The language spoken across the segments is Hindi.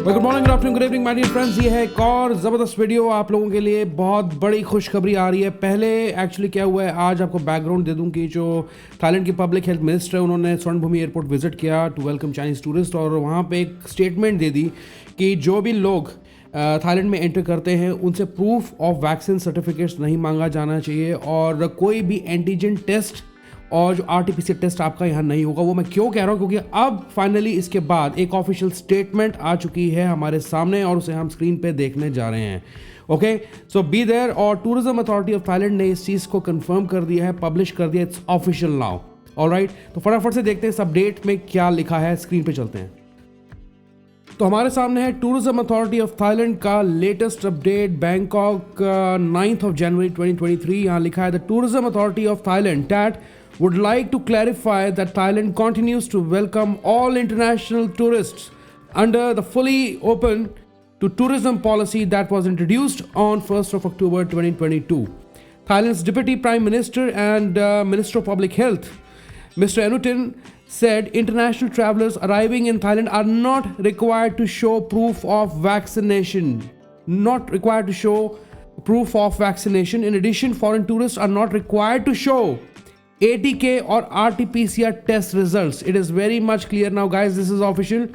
Good morning, good afternoon, good evening my dear friends. ये है एक और ज़बरदस्त वीडियो आप लोगों के लिए। बहुत बड़ी खुशखबरी आ रही है। पहले एक्चुअली क्या हुआ है, आज आपको बैकग्राउंड दे दूं कि जो थाईलैंड की पब्लिक हेल्थ मिनिस्टर है, उन्होंने स्वर्णभूमि एयरपोर्ट विजिट किया टू वेलकम चाइनीज़ टूरिस्ट, और वहाँ पे एक स्टेटमेंट दे दी कि जो भी लोग थाईलैंड में एंटर करते हैं उनसे प्रूफ ऑफ वैक्सीन सर्टिफिकेट्स नहीं मांगा जाना चाहिए, और कोई भी एंटीजन टेस्ट और जो RT-PCR टेस्ट आपका यहाँ नहीं होगा। वो मैं क्यों कह रहा हूँ, क्योंकि अब फाइनली इसके बाद एक ऑफिशियल स्टेटमेंट आ चुकी है हमारे सामने और उसे हम स्क्रीन पे देखने जा रहे हैं। Okay, so be there. और टूरिज्म अथॉरिटी ऑफ थाईलैंड ने इस चीज़ को कंफर्म कर दिया है, पब्लिश कर दिया, इट्स ऑफिशियल नाउ। ऑलराइट, तो फटाफट से देखते हैं इस अपडेट में क्या लिखा है। स्क्रीन पे चलते हैं। तो हमारे सामने है टूरिज्म अथॉरिटी ऑफ थाईलैंड का लेटेस्ट अपडेट, बैंकॉक 9 जनवरी 2023। यहाँ लिखा है, the tourism authority of Thailand TAT would like to clarify that Thailand continues to welcome all international tourists under the fully open to tourism policy that was introduced on 1st of October 2022. Thailand's Deputy Prime Minister and Minister of Public Health, Mr. Anutin, said international travelers arriving in Thailand are not required to show proof of vaccination. Not required to show proof of vaccination. In addition, foreign tourists are not required to show ATK or RT-PCR test results. It is very much clear now, guys. This is official.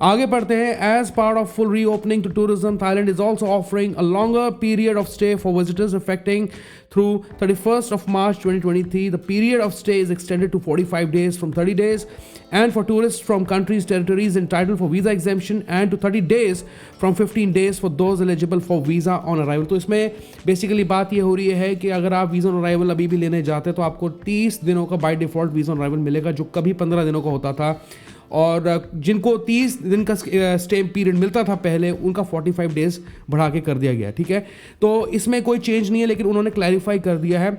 आगे बढ़ते हैं। As part of full reopening to tourism, Thailand is also offering a longer period of stay for visitors affecting through 31st of March 2023. The period of stay is extended to 45 days from 30 days, and for tourists from countries, territories entitled for visa exemption, and to 30 days from 15 days for those eligible for visa on arrival. तो इसमें बेसिकली बात ये हो रही है कि अगर आप वीज़ा ऑन अराइवल अभी भी लेने जाते हैं तो आपको 30 दिनों का by default visa on arrival मिलेगा, जो कभी 15 दिनों का होता था। और जिनको 30 दिन का स्टे पीरियड मिलता था पहले, उनका 45 डेज बढ़ा के कर दिया गया। ठीक है, तो इसमें कोई चेंज नहीं है, लेकिन उन्होंने क्लैरिफाई कर दिया है।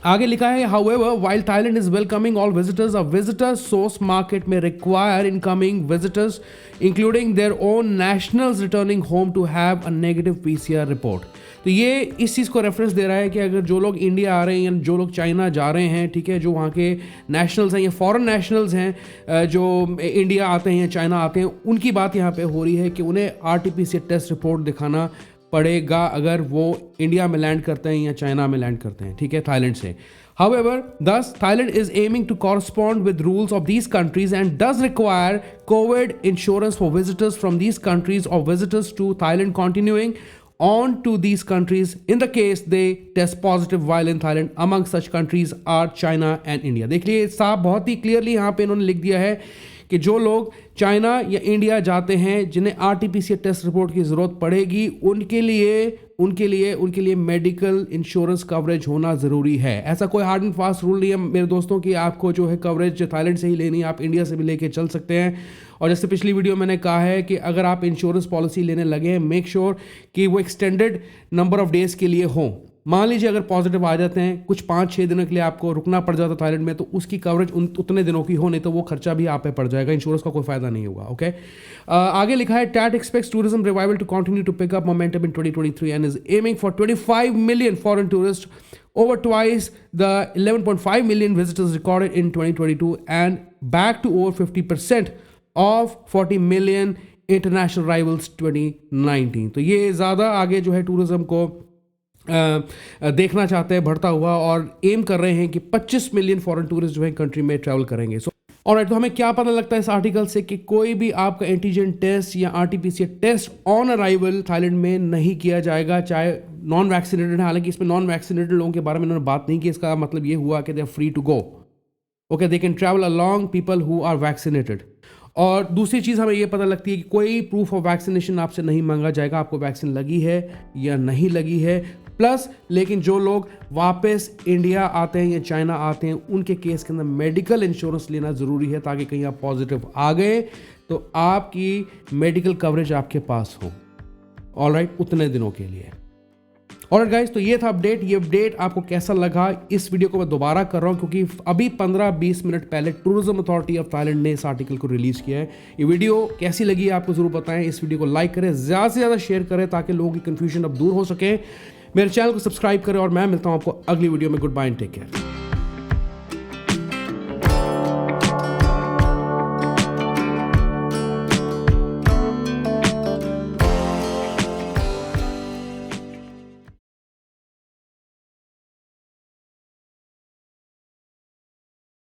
आगे लिखा है, however, while Thailand is welcoming all visitors, a visitor source market may require incoming visitors, including their own nationals returning home, to have a negative PCR report. तो ये इस चीज़ को रेफरेंस दे रहा है कि अगर जो लोग इंडिया आ रहे हैं या जो लोग चाइना जा रहे हैं, ठीक है, जो वहाँ के नेशनल्स हैं या फॉरेन नेशनल्स हैं जो इंडिया आते हैं या चाइना आते हैं, उनकी बात यहाँ पे हो रही है कि उन्हें RT-PCR टेस्ट रिपोर्ट दिखाना पड़ेगा अगर वो इंडिया में लैंड करते हैं या चाइना में लैंड करते हैं, ठीक है, थाईलैंड से। However, thus Thailand is aiming to correspond with rules of these countries and does require COVID insurance for visitors from these countries or visitors to Thailand continuing on to these countries in the case they test positive while in Thailand. Among such countries are China and India. देख लिए साहब, बहुत ही क्लियरली यहाँ पे इन्होंने लिख दिया है कि जो लोग चाइना या इंडिया जाते हैं जिन्हें RT-PCR टेस्ट रिपोर्ट की ज़रूरत पड़ेगी, उनके लिए मेडिकल इंश्योरेंस कवरेज होना ज़रूरी है। ऐसा कोई हार्ड एंड फास्ट रूल नहीं है मेरे दोस्तों कि आपको जो है कवरेज थाईलैंड से ही लेनी है, आप इंडिया से भी लेके चल सकते हैं। और जैसे पिछली वीडियो मैंने कहा है कि अगर आप इंश्योरेंस पॉलिसी लेने लगे हैं, मेक श्योर कि वो एक्सटेंडेड नंबर ऑफ डेज़ के लिए हो। मान लीजिए अगर पॉजिटिव आ जाते हैं, कुछ 5-6 दिनों के लिए आपको रुकना पड़ जाता है थाईलैंड में, तो उसकी कवरेज उतने दिनों की हो, नहीं तो वो खर्चा भी आप पे पड़ जाएगा, इंश्योरेंस का कोई फायदा नहीं होगा। ओके, आगे लिखा है, TAT expects tourism revival to continue to pick up momentum in 2023 and is aiming for 25 million foreign tourist, over twice the 11.5 million visitors recorded in 2022 and back to over 50% of 40 million international arrivals 2019. तो ये ज़्यादा आगे जो है टूरिज्म को देखना चाहते हैं बढ़ता हुआ, और एम कर रहे हैं कि 25 मिलियन फॉरेन टूरिस्ट जो है कंट्री में ट्रैवल करेंगे। सो ऑलराइट, तो हमें क्या पता लगता है इस आर्टिकल से कि कोई भी आपका एंटीजन टेस्ट या RT-PCR test on arrival Thailand में नहीं किया जाएगा, चाहे नॉन वैक्सीनेटेड है। हालांकि इसमें नॉन वैक्सीनेटेड लोगों के बारे में इन्होंने बात नहीं की। इसका मतलब ये हुआ कि they are free to go, okay, they can travel along people who are vaccinated. और दूसरी चीज़ हमें ये पता लगती है कि कोई प्रूफ ऑफ वैक्सीनेशन आपसे नहीं मांगा जाएगा, आपको वैक्सीन लगी है या नहीं लगी है। प्लस लेकिन जो लोग वापस इंडिया आते हैं या चाइना आते हैं, उनके केस के अंदर मेडिकल इंश्योरेंस लेना ज़रूरी है, ताकि कहीं आप पॉजिटिव आ गए तो आपकी मेडिकल कवरेज आपके पास हो। ऑलराइट, उतने दिनों के लिए। ऑलराइट गाइस, तो ये था अपडेट। ये अपडेट आपको कैसा लगा? इस वीडियो को मैं दोबारा कर रहा हूँ क्योंकि अभी 15-20 मिनट पहले टूरिज्म अथॉरिटी ऑफ थाईलैंड ने इस आर्टिकल को रिलीज किया है। ये वीडियो कैसी लगी आपको जरूर बताएं। इस वीडियो को लाइक करें, ज़्यादा से ज़्यादा शेयर करें ताकि लोगों की कन्फ्यूजन अब दूर हो सके। मेरे चैनल को सब्सक्राइब करें और मैं मिलता हूँ आपको अगली वीडियो में। Goodbye and take care.